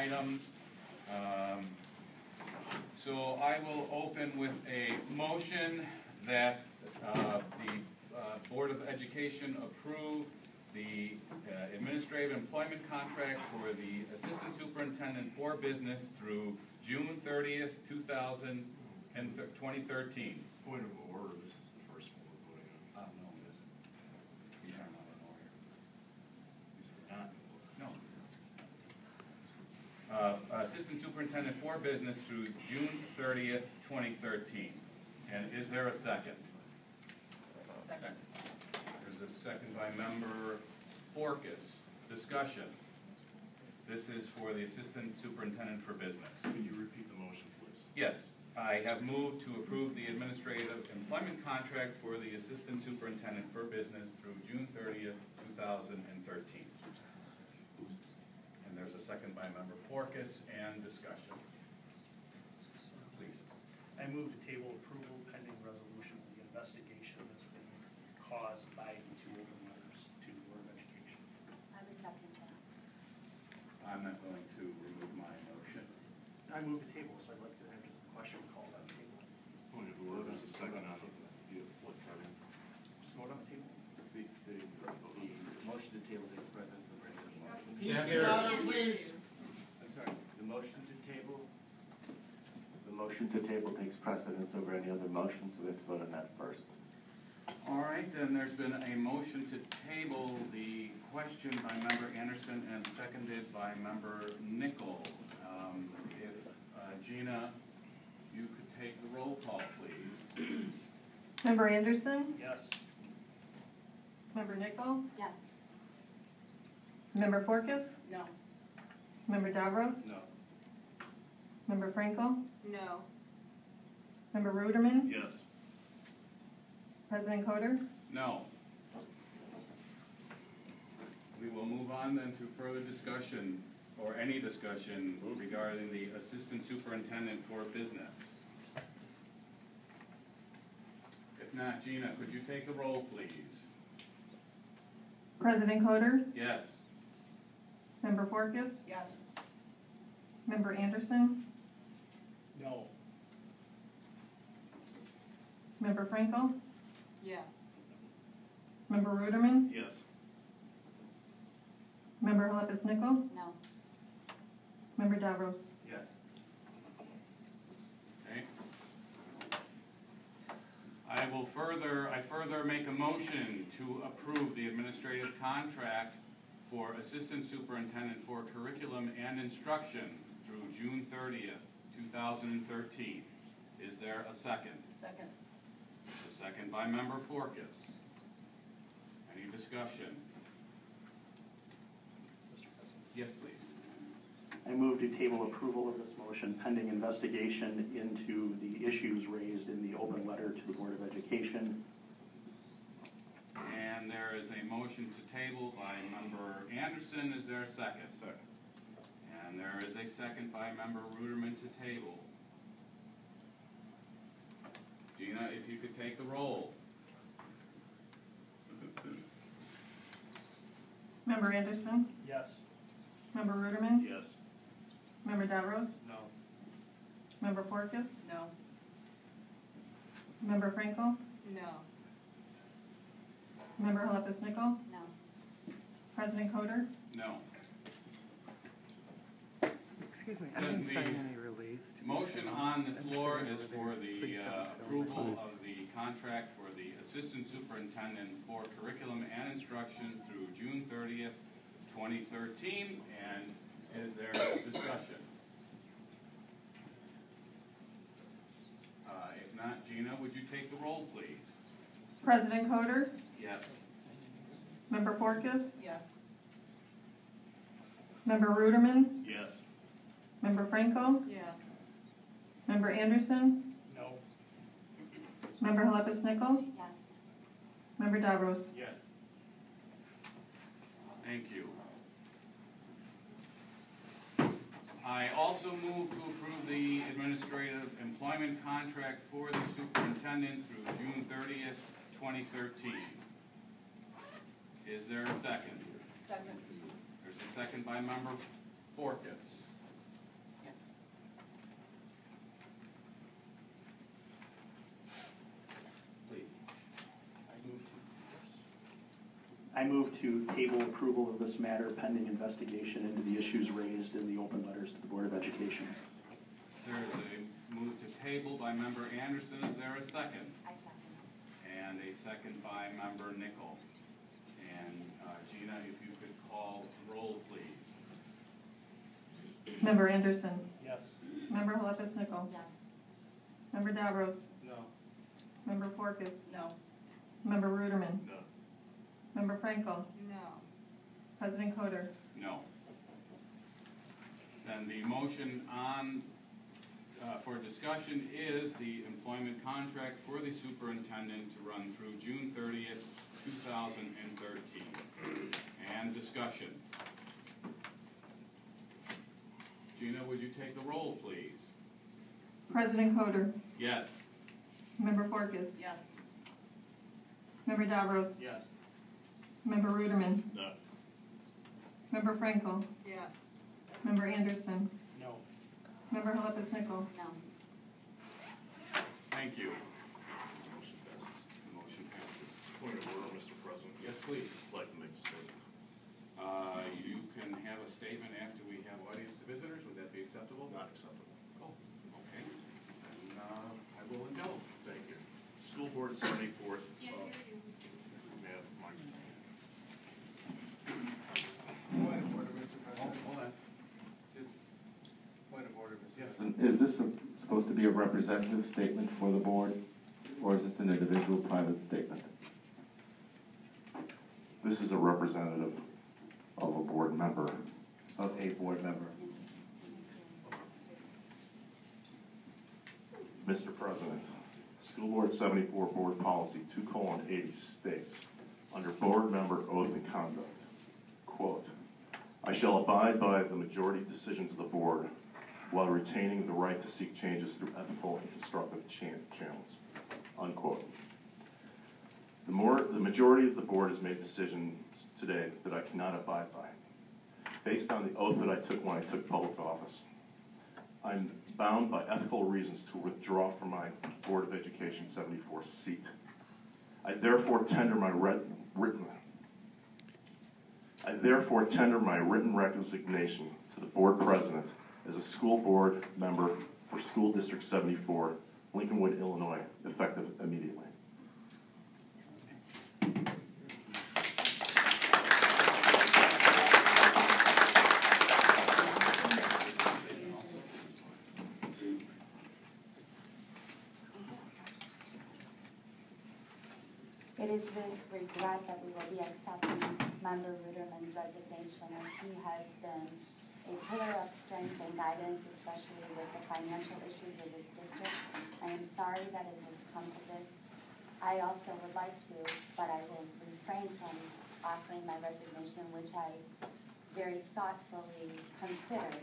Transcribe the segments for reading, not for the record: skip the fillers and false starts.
items. So I will open with a motion that the Board of Education approve the administrative employment contract for the Assistant Superintendent for Business through June 30th, 2013. Point of order, this is the first one we're voting on. No, it isn't. These are not in order. These are not in order. Assistant Superintendent for Business through June 30th, 2013. And is there a second? Second. There's a second by Member Fourkas. Discussion. This is for the Assistant Superintendent for Business. Could you repeat the motion, please? Yes, I have moved to approve the administrative employment contract for the Assistant Superintendent for Business through June 30th, 2013. And there's a second by Member Fourkas and discussion. Please. I move to table approval pending resolution of the investigation that's been caused by the two open letters to the Board of Education. I would second that. I'm not going to remove my motion. I move to table, so I'd like to have just the question called on the table. Point of order, there's a second on the what card? Just vote on the table. The motion to table takes precedence over any other motion. Please. I'm sorry, the motion to table? The motion to table takes precedence over any other motion, so we have to vote on that first. All right, then there's been a motion to table the question by Member Anderson and seconded by Member Nickell. If Gina, you could take the roll call, please. Member Anderson? Yes. Member Nickell? Yes. Member Fourkas? No. Member Davros? No. Member Frankel? No. Member Ruderman? Yes. President Koder? No. We will move on then to further discussion, or any discussion regarding the Assistant Superintendent for Business. If not, Gina, could you take the roll, please? President Koder? Yes. Member Fourkas? Yes. Member Anderson? No. Member Frankel? Yes. Member Ruderman? Yes. Member Nickell? No. Member Davros? Yes. Okay. I further make a motion to approve the administrative contract for Assistant Superintendent for Curriculum and Instruction through June 30th, 2013. Is there a second? Second. A second by Member Fourkas. Any discussion? Mr. President. Yes, please. I move to table approval of this motion pending investigation into the issues raised in the open letter to the Board of Education. And there is a motion to table by Member Anderson. Is there a second? Second. And there is a second by Member Ruderman to table. Gina, if you could take the roll. Member Anderson? Yes. Member Ruderman? Yes. Member Davros? No. Member Fourkas? No. Member Frankel? No. Member Nickell? No. President Koder? No. Excuse me, I Then didn't sign the any release. to be Motion filed. on the I'm floor sitting is over for there, so the please don't film my approval phone. of the contract for the Assistant Superintendent for Curriculum and Instruction through June 30th, 2013. And is there discussion? If not, Gina, would you take the roll, please? President Koder? Yes. Member Fourkas? Yes. Member Ruderman? Yes. Member Frankel? Yes. Member Anderson? No. Member Nickell? Yes. Member Davros? Yes. Thank you. I also move to approve the administrative employment contract for the superintendent through June 30th, 2013. Is there a second? Second. There's a second by Member Fourkas. move to table approval of this matter pending investigation into the issues raised in the open letters to the Board of Education. There's a move to table by Member Anderson. Is there a second? I second. And a second by Member Nickell. And Gina, if you could call roll, please. Member Anderson. Yes. Member Holepis Nickell. Yes. Member Davros. No. Member Fourkas. No. Member Ruderman. No. Member Frankel. No. President Koder. No. Then the motion on, for discussion is the employment contract for the superintendent to run through June 30th, 2013. And discussion. Gina, would you take the roll, please? President Koder. Yes. Member Fourkas. Yes. Member Davros. Yes. Member Ruderman. No. Member Frankel. Yes. Member Anderson. No. Member Holepis Nickell. No. Thank you. Motion passes. Motion passes. Point of order, Mr. President. Yes, please. I'd like to make a statement. You can have a statement after we have audience to visitors. Would that be acceptable? Not acceptable. Oh, okay. Then I will indulge. Thank you. School Board 74th. May I have the mic? Point of order, Mr. President. Hold on. Just point of order, Mr. Yes. Is this supposed to be a representative statement for the board, or is this an individual private statement? This is a representative of a board member. Of a board member. Mr. President, School Board 74 Board Policy 2:80 states, under board member oath and conduct, quote, "I shall abide by the majority decisions of the board while retaining the right to seek changes through ethical and constructive channels," unquote. The majority of the board has made decisions today that I cannot abide by. Based on the oath that I took when I took public office, I'm bound by ethical reasons to withdraw from my Board of Education 74 seat. I therefore tender my written resignation to the board president as a school board member for School District 74, Lincolnwood, Illinois, effective immediately. It is with regret that we will be accepting Member Ruderman's resignation, as he has been a pillar of strength and guidance, especially with the financial issues of this district. I am sorry that it has come to this. I also would like to, but I will refrain from offering my resignation, which I very thoughtfully considered,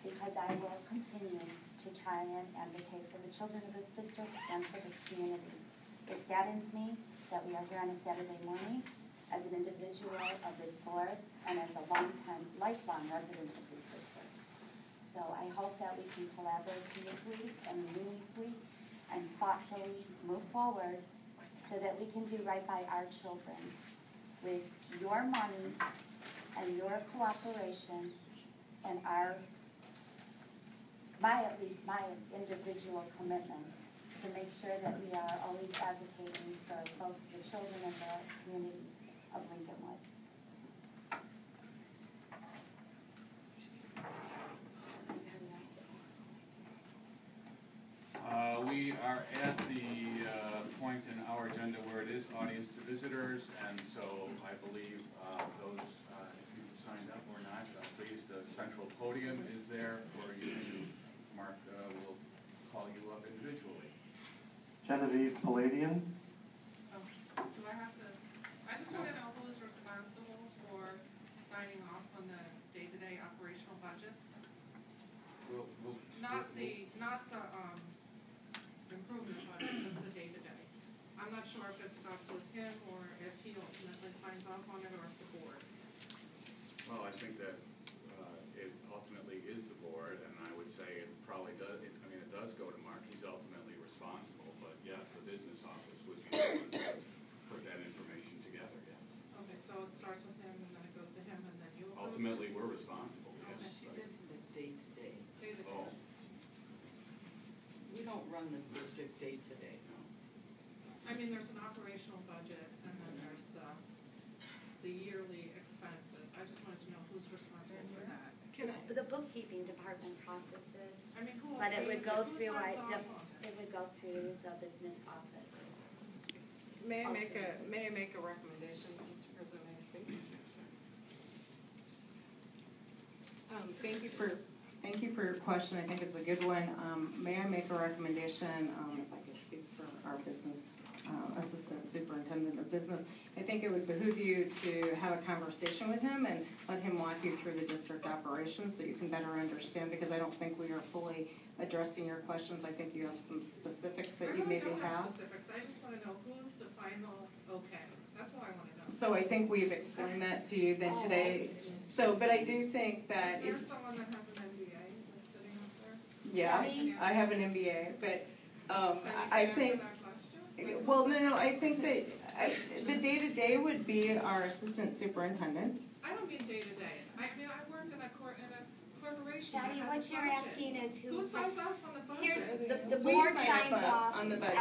because I will continue to try and advocate for the children of this district and for this community. It saddens me that we are here on a Saturday morning as an individual of this board and as a lifelong resident of this district. So I hope that we can collaborate creatively and meaningfully and thoughtfully move forward so that we can do right by our children with your money and your cooperation and at least my individual commitment to make sure that we are always advocating for both the children and the community of Lincolnwood. We are at the point in our agenda where it is audience to visitors, and so I believe those, if you signed up or not, please, the central podium is there for you to mark. We'll call you up individually. Genevieve Palladian. Do I have to, I just want to know who is responsible for signing off on the day-to-day operational budgets? Not the improvement budget, just the day-to-day. I'm not sure if it stops with him or if he ultimately signs off on it or if the board. Well, I think that it ultimately is the board, and I would say it probably does, it does go to Mark. He's ultimately responsible, but yes, the business office would be the one to put that information together, yes. Okay, so ultimately, we're responsible, yes. She's asking the day-to-day. Day-to-day. Oh, We don't run the district day-to-day. I mean, there's an operational budget, and then there's the yearly expenses. I just wanted to know who's responsible for that. Can I? The bookkeeping department processes, I mean, who but it would pays go Who through, signs off on it? it would go through the business office. May I make a recommendation, Mr. President? May I speak? Thank you for your question. I think it's a good one. May I make a recommendation, if I could speak for our business, assistant superintendent of business. I think it would behoove you to have a conversation with him and let him walk you through the district operations so you can better understand, because I don't think we are fully addressing your questions. I think you have some specifics that you maybe I really don't have. have specifics. I just want to know who's the final okay. That's all I want to know. So I think we've explained that to you then today. So, but I do think that Is there if, someone that has an MBA that's sitting up there? yes, I have an MBA, but Can I you think, answer that question? well, no, I think that the day-to-day would be our assistant superintendent. I don't mean day to day. I mean, I worked in a corporation. that Shadi, has what a you're budget. asking is Who signs off on the budget? here's, the We board sign signs up off on the budget.